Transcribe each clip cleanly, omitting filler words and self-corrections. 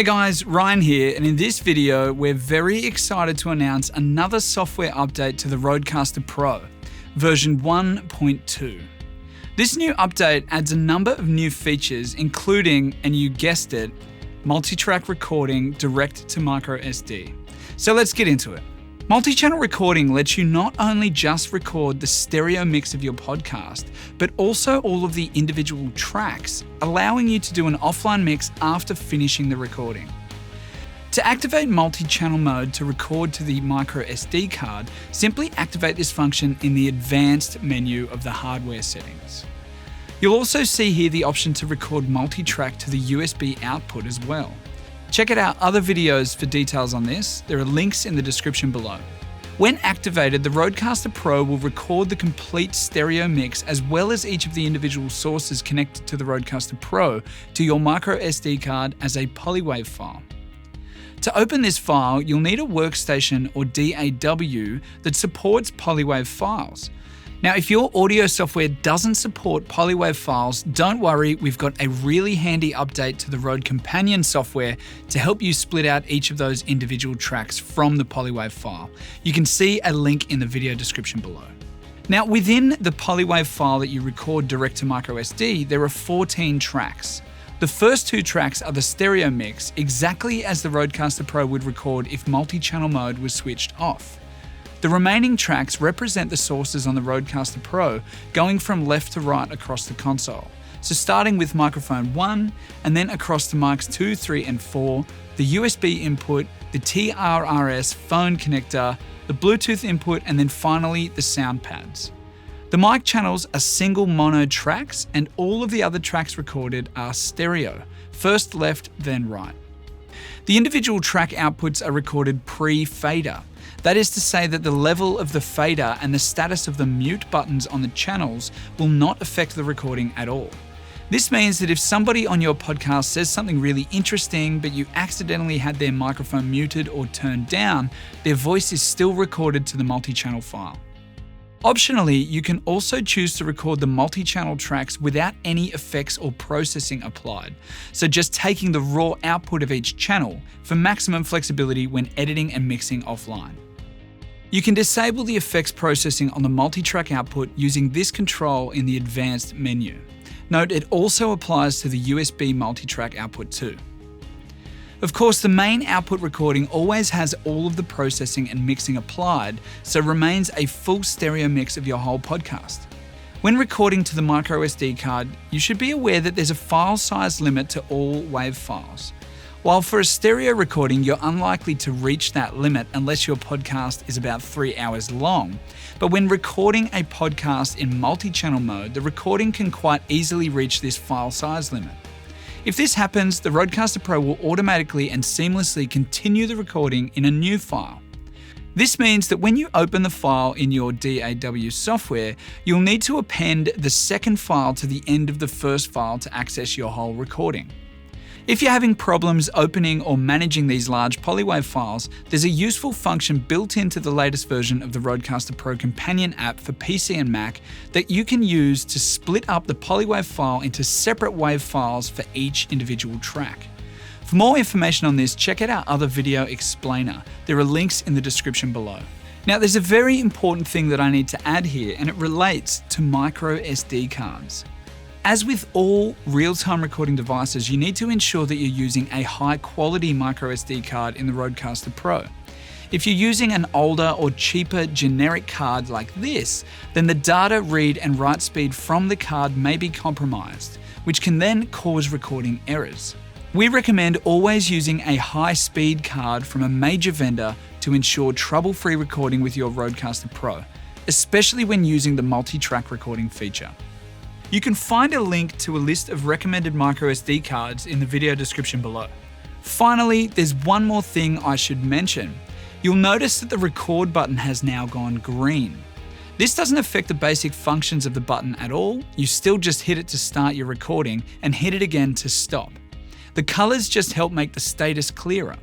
Hey guys, Ryan here, and in this video, we're very excited to announce another software update to the RØDECaster Pro, version 1.2. This new update adds a number of new features, including, and you guessed it, multi-track recording direct to microSD. So let's get into it. Multi-channel recording lets you not only just record the stereo mix of your podcast, but also all of the individual tracks, allowing you to do an offline mix after finishing the recording. To activate multi-channel mode to record to the microSD card, simply activate this function in the advanced menu of the hardware settings. You'll also see here the option to record multi-track to the USB output as well. Check out our other videos for details on this. There are links in the description below. When activated, the RØDECaster Pro will record the complete stereo mix as well as each of the individual sources connected to the RØDECaster Pro to your microSD card as a polywave file. To open this file, you'll need a workstation or DAW that supports polywave files. Now, if your audio software doesn't support polywave files, don't worry, we've got a really handy update to the Rode Companion software to help you split out each of those individual tracks from the polywave file. You can see a link in the video description below. Now, within the polywave file that you record direct to microSD, there are 14 tracks. The first two tracks are the stereo mix, exactly as the RØDECaster Pro would record if multi-channel mode was switched off. The remaining tracks represent the sources on the RØDECaster Pro, going from left to right across the console. So starting with microphone 1, and then across to mics 2, 3, and 4, the USB input, the TRRS phone connector, the Bluetooth input, and then finally the sound pads. The mic channels are single mono tracks, and all of the other tracks recorded are stereo, first left, then right. The individual track outputs are recorded pre-fader. That is to say that the level of the fader and the status of the mute buttons on the channels will not affect the recording at all. This means that if somebody on your podcast says something really interesting, but you accidentally had their microphone muted or turned down, their voice is still recorded to the multi-channel file. Optionally, you can also choose to record the multi-channel tracks without any effects or processing applied, so just taking the raw output of each channel for maximum flexibility when editing and mixing offline. You can disable the effects processing on the multi-track output using this control in the advanced menu. Note it also applies to the USB multi-track output too. Of course, the main output recording always has all of the processing and mixing applied, so remains a full stereo mix of your whole podcast. When recording to the microSD card, you should be aware that there's a file size limit to all WAV files. While for a stereo recording, you're unlikely to reach that limit unless your podcast is about 3 hours long. But when recording a podcast in multi-channel mode, the recording can quite easily reach this file size limit. If this happens, the RØDECaster Pro will automatically and seamlessly continue the recording in a new file. This means that when you open the file in your DAW software, you'll need to append the second file to the end of the first file to access your whole recording. If you're having problems opening or managing these large polywave files, there's a useful function built into the latest version of the RØDECaster Pro Companion app for PC and Mac that you can use to split up the polywave file into separate WAV files for each individual track. For more information on this, check out our other video explainer. There are links in the description below. Now, there's a very important thing that I need to add here, and it relates to microSD cards. As with all real-time recording devices, you need to ensure that you're using a high-quality microSD card in the RØDECaster Pro. If you're using an older or cheaper generic card like this, then the data read and write speed from the card may be compromised, which can then cause recording errors. We recommend always using a high-speed card from a major vendor to ensure trouble-free recording with your RØDECaster Pro, especially when using the multi-track recording feature. You can find a link to a list of recommended microSD cards in the video description below. Finally, there's one more thing I should mention. You'll notice that the record button has now gone green. This doesn't affect the basic functions of the button at all. You still just hit it to start your recording and hit it again to stop. The colors just help make the status clearer.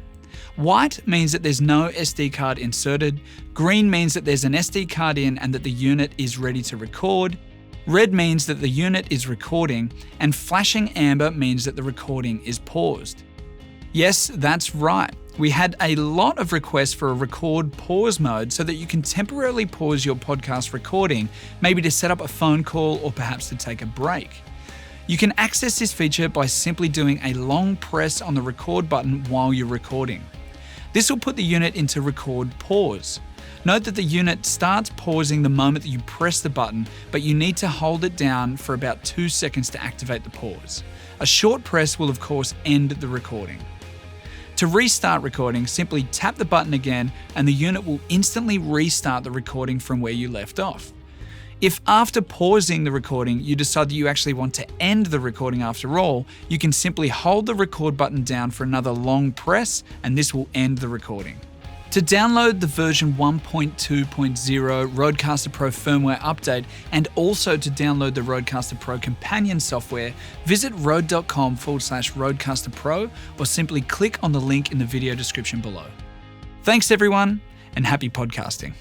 White means that there's no SD card inserted. Green means that there's an SD card in and that the unit is ready to record. Red means that the unit is recording, and flashing amber means that the recording is paused. Yes, that's right. We had a lot of requests for a record pause mode so that you can temporarily pause your podcast recording, maybe to set up a phone call or perhaps to take a break. You can access this feature by simply doing a long press on the record button while you're recording. This will put the unit into record pause. Note that the unit starts pausing the moment that you press the button, but you need to hold it down for about 2 seconds to activate the pause. A short press will of course end the recording. To restart recording, simply tap the button again and the unit will instantly restart the recording from where you left off. If after pausing the recording you decide that you actually want to end the recording after all, you can simply hold the record button down for another long press and this will end the recording. To download the version 1.2.0 RØDECaster Pro Firmware update and also to download the RØDECaster Pro companion software, visit rode.com/RØDECaster Pro or simply click on the link in the video description below. Thanks everyone and happy podcasting.